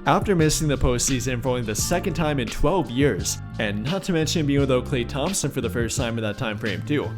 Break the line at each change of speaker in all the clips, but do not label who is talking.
After missing the postseason for only the second time in 12 years, and not to mention being without Klay Thompson for the first time in that time frame too,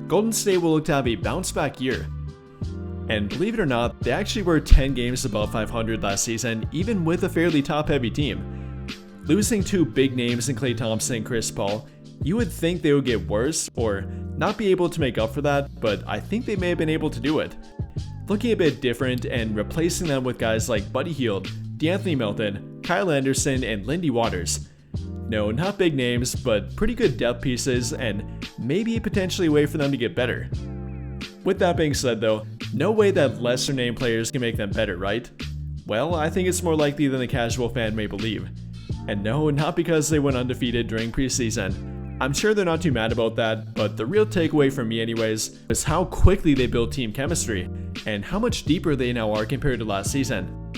Golden State will look to have a bounce-back year. And believe it or not, they actually were 10 games above 500 last season, even with a fairly top-heavy team. Losing two big names in Klay Thompson and Chris Paul, you would think they would get worse or not be able to make up for that, but I think they may have been able to do it. Looking a bit different and replacing them with guys like Buddy Hield, DeAnthony Melton, Kyle Anderson, and Lindy Waters. No, not big names, but pretty good depth pieces and maybe potentially a way for them to get better. With that being said though, no way that lesser named players can make them better, right? Well, I think it's more likely than the casual fan may believe. And no, not because they went undefeated during preseason. I'm sure they're not too mad about that, but the real takeaway for me anyways is how quickly they built team chemistry and how much deeper they now are compared to last season.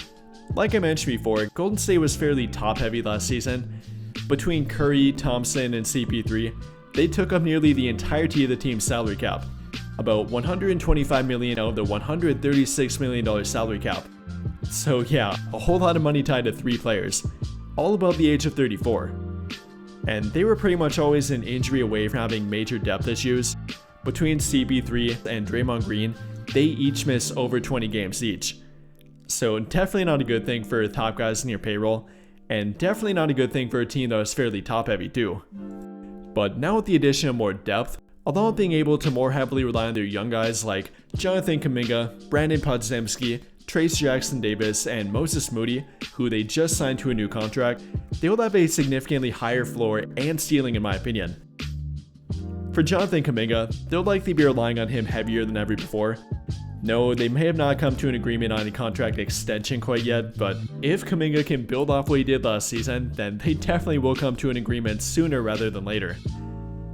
Like I mentioned before, Golden State was fairly top-heavy last season. Between Curry, Thompson, and CP3, they took up nearly the entirety of the team's salary cap, about $125 million out of the $136 million salary cap. So yeah, a whole lot of money tied to three players, all above the age of 34. And they were pretty much always an injury away from having major depth issues. Between CP3 and Draymond Green, they each missed over 20 games each. So definitely not a good thing for top guys in your payroll, and definitely not a good thing for a team that was fairly top heavy too. But now with the addition of more depth, although being able to more heavily rely on their young guys like Jonathan Kuminga, Brandon Podziemski, Trace Jackson-Davis, and Moses Moody, who they just signed to a new contract, they will have a significantly higher floor and ceiling in my opinion. For Jonathan Kuminga, they'll likely be relying on him heavier than ever before. No, they may have not come to an agreement on a contract extension quite yet, but if Kuminga can build off what he did last season, then they definitely will come to an agreement sooner rather than later.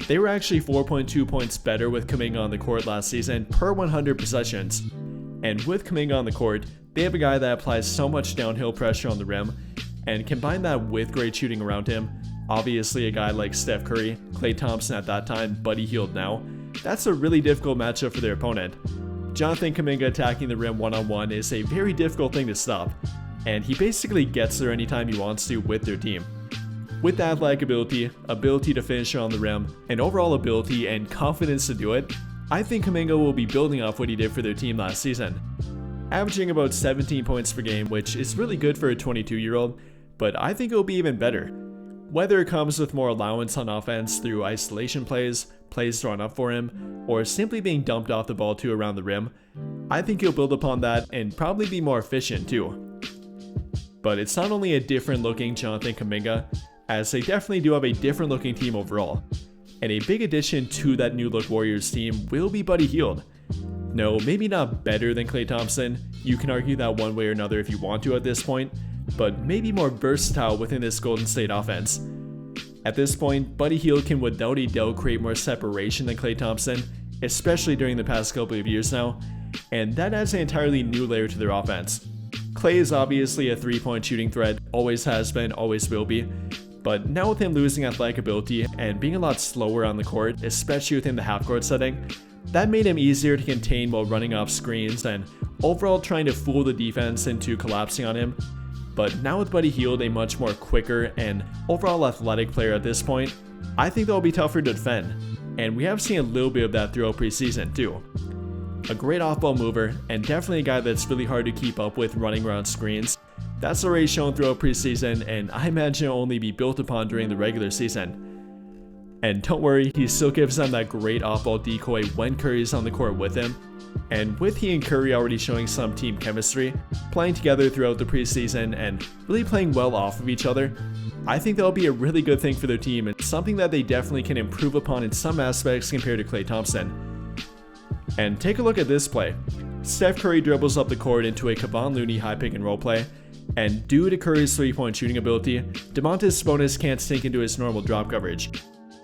They were actually 4.2 points better with Kuminga on the court last season per 100 possessions. And with Kuminga on the court, they have a guy that applies so much downhill pressure on the rim, and combine that with great shooting around him, obviously a guy like S.Curry, Klay Thompson at that time, Buddy Hield now, that's a really difficult matchup for their opponent. Jonathan Kuminga attacking the rim one-on-one is a very difficult thing to stop, and he basically gets there anytime he wants to with their team. With that athletic ability to finish on the rim, and overall ability and confidence to do it, I think Kuminga will be building off what he did for their team last season. Averaging about 17 points per game, which is really good for a 22-year-old, but I think it will be even better. Whether it comes with more allowance on offense through isolation plays thrown up for him, or simply being dumped off the ball too around the rim, I think he'll build upon that and probably be more efficient too. But it's not only a different looking Jonathan Kuminga, as they definitely do have a different looking team overall. And a big addition to that new look Warriors team will be Buddy Hield. No, maybe not better than Klay Thompson, you can argue that one way or another if you want to at this point, but maybe more versatile within this Golden State offense. At this point, Buddy Hield can without a doubt create more separation than Klay Thompson, especially during the past couple of years now, and that adds an entirely new layer to their offense. Klay is obviously a three-point shooting threat, always has been, always will be, but now with him losing athletic ability and being a lot slower on the court, especially within the half-court setting, that made him easier to contain while running off screens and overall trying to fool the defense into collapsing on him. But now with Buddy Hield a much more quicker and overall athletic player at this point, I think they'll be tougher to defend, and we have seen a little bit of that throughout preseason too. A great off-ball mover, and definitely a guy that's really hard to keep up with running around screens. That's already shown throughout preseason, and I imagine it'll only be built upon during the regular season. And don't worry, he still gives them that great off-ball decoy when Curry's on the court with him. And with he and Curry already showing some team chemistry, playing together throughout the preseason and really playing well off of each other, I think that'll be a really good thing for their team and something that they definitely can improve upon in some aspects compared to Klay Thompson. And take a look at this play. Steph Curry dribbles up the court into a Kevon Looney high pick and roll play, and due to Curry's three-point shooting ability, Domantas Sabonis can't sink into his normal drop coverage.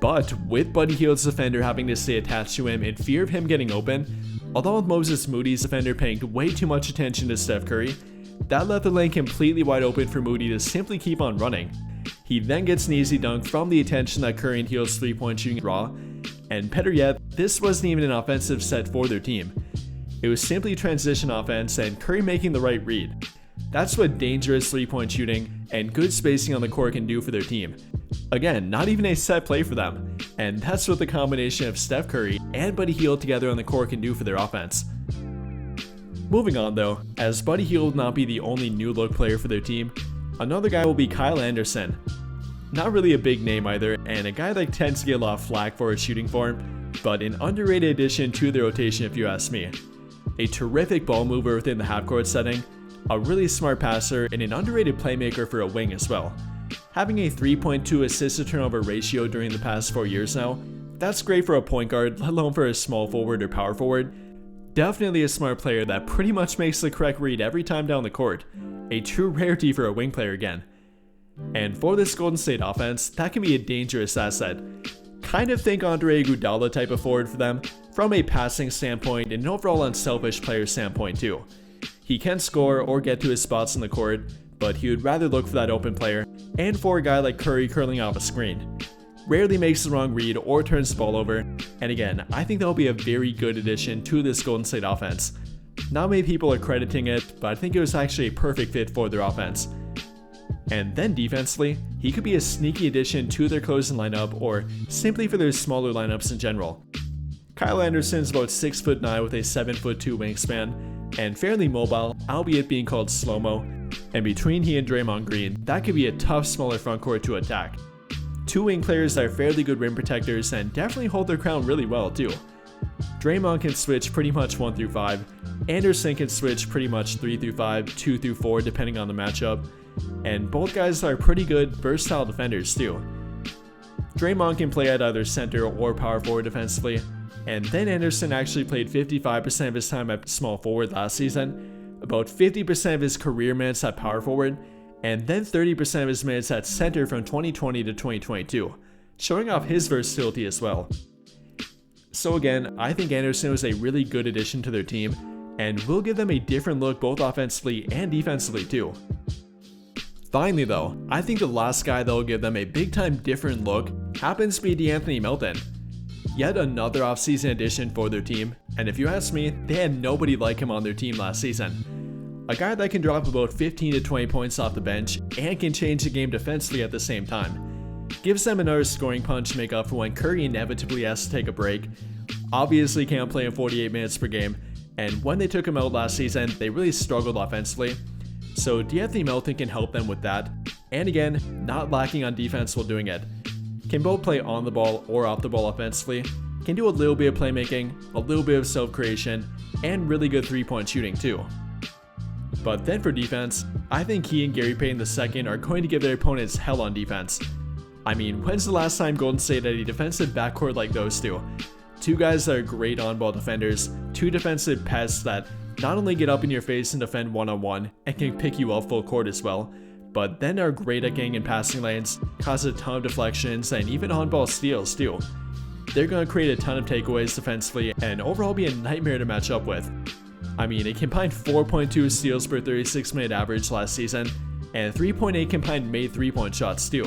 But with Buddy Hield's defender having to stay attached to him in fear of him getting open, although with Moses Moody's defender paying way too much attention to Steph Curry, that left the lane completely wide open for Moody to simply keep on running. He then gets an easy dunk from the attention that Curry and Hield's three-point shooting draw, and better yet, this wasn't even an offensive set for their team. It was simply transition offense and Curry making the right read. That's what dangerous 3-point shooting and good spacing on the court can do for their team. Again, not even a set play for them, and that's what the combination of Steph Curry and Buddy Hield together on the court can do for their offense. Moving on though, as Buddy Hield will not be the only new look player for their team, another guy will be Kyle Anderson. Not really a big name either, and a guy that tends to get a lot of flack for his shooting form, but an underrated addition to the rotation if you ask me. A terrific ball mover within the half-court setting, a really smart passer, and an underrated playmaker for a wing as well. Having a 3.2 assist-to-turnover ratio during the past 4 years now, that's great for a point guard, let alone for a small forward or power forward. Definitely a smart player that pretty much makes the correct read every time down the court. A true rarity for a wing player again. And for this Golden State offense, that can be a dangerous asset. Kind of think Andre Iguodala type of forward for them, from a passing standpoint and an overall unselfish player standpoint too. He can score or get to his spots in the court, but he would rather look for that open player, and for a guy like Curry curling off a screen. Rarely makes the wrong read or turns the ball over, and again, I think that'll be a very good addition to this Golden State offense. Not many people are crediting it, but I think it was actually a perfect fit for their offense. And then defensively, he could be a sneaky addition to their closing lineup or simply for their smaller lineups in general. Kyle Anderson is about 6'9" with a 7'2" wingspan, and fairly mobile, albeit being called slow-mo, and between he and Draymond Green, that could be a tough smaller frontcourt to attack. Two wing players that are fairly good rim protectors and definitely hold their crown really well too. Draymond can switch pretty much 1 through 5, Anderson can switch pretty much 3 through 5, 2 through 4 depending on the matchup, and both guys are pretty good, versatile defenders too. Draymond can play at either center or power forward defensively, and then Anderson actually played 55% of his time at small forward last season, about 50% of his career minutes at power forward, and then 30% of his minutes at center from 2020 to 2022, showing off his versatility as well. So again, I think Anderson was a really good addition to their team, and will give them a different look both offensively and defensively too. Finally though, I think the last guy that will give them a big time different look happens to be DeAnthony Melton. Yet another offseason addition for their team, and if you ask me, they had nobody like him on their team last season. A guy that can drop about 15 to 20 points off the bench and can change the game defensively at the same time. Gives them another scoring punch to make up for when Curry inevitably has to take a break. Obviously can't play in 48 minutes per game, and when they took him out last season, they really struggled offensively. So DeAnthony Melton can help them with that, and again, not lacking on defense while doing it. Can both play on the ball or off the ball offensively, can do a little bit of playmaking, a little bit of self-creation, and really good 3-point shooting too. But then for defense, I think he and Gary Payton II are going to give their opponents hell on defense. I mean, when's the last time Golden State had a defensive backcourt like those two? Two guys that are great on-ball defenders, two defensive pests that not only get up in your face and defend one-on-one and can pick you up full court as well, but then are great at getting in passing lanes, cause a ton of deflections, and even on-ball steals too. They're going to create a ton of takeaways defensively and overall be a nightmare to match up with. I mean, it combined 4.2 steals per 36-minute average last season, and 3.8 combined made 3-point shots too.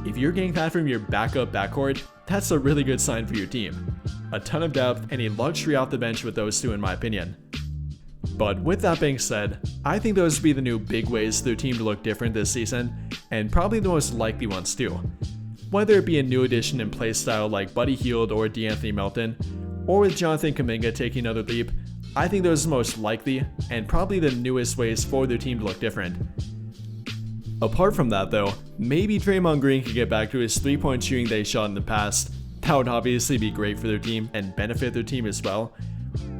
If you're getting that from your backup backcourt, that's a really good sign for your team. A ton of depth and a luxury off the bench with those two in my opinion. But with that being said, I think those would be the new big ways for their team to look different this season, and probably the most likely ones too. Whether it be a new addition in playstyle like Buddy Hield or DeAnthony Melton, or with Jonathan Kuminga taking another leap, I think those are the most likely, and probably the newest ways for their team to look different. Apart from that though, maybe Draymond Green could get back to his 3-point shooting they shot in the past. That would obviously be great for their team and benefit their team as well.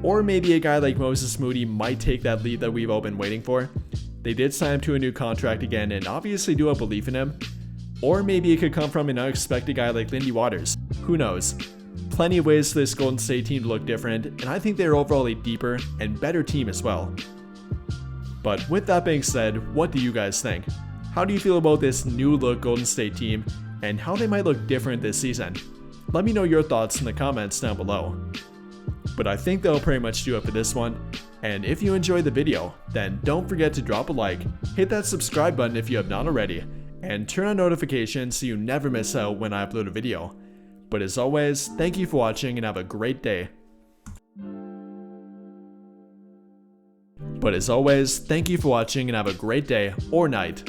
Or maybe a guy like Moses Moody might take that lead that we've all been waiting for. They did sign him to a new contract again and obviously do have belief in him. Or maybe it could come from an unexpected guy like Lindy Waters. Who knows? Plenty of ways for this Golden State team to look different, and I think they're overall a deeper and better team as well. But with that being said, what do you guys think? How do you feel about this new look Golden State team and how they might look different this season? Let me know your thoughts in the comments down below. But I think that'll pretty much do it for this one, and if you enjoyed the video, then don't forget to drop a like, hit that subscribe button if you have not already, and turn on notifications so you never miss out when I upload a video. But as always, thank you for watching and have a great day. But as always, thank you for watching and have a great day or night.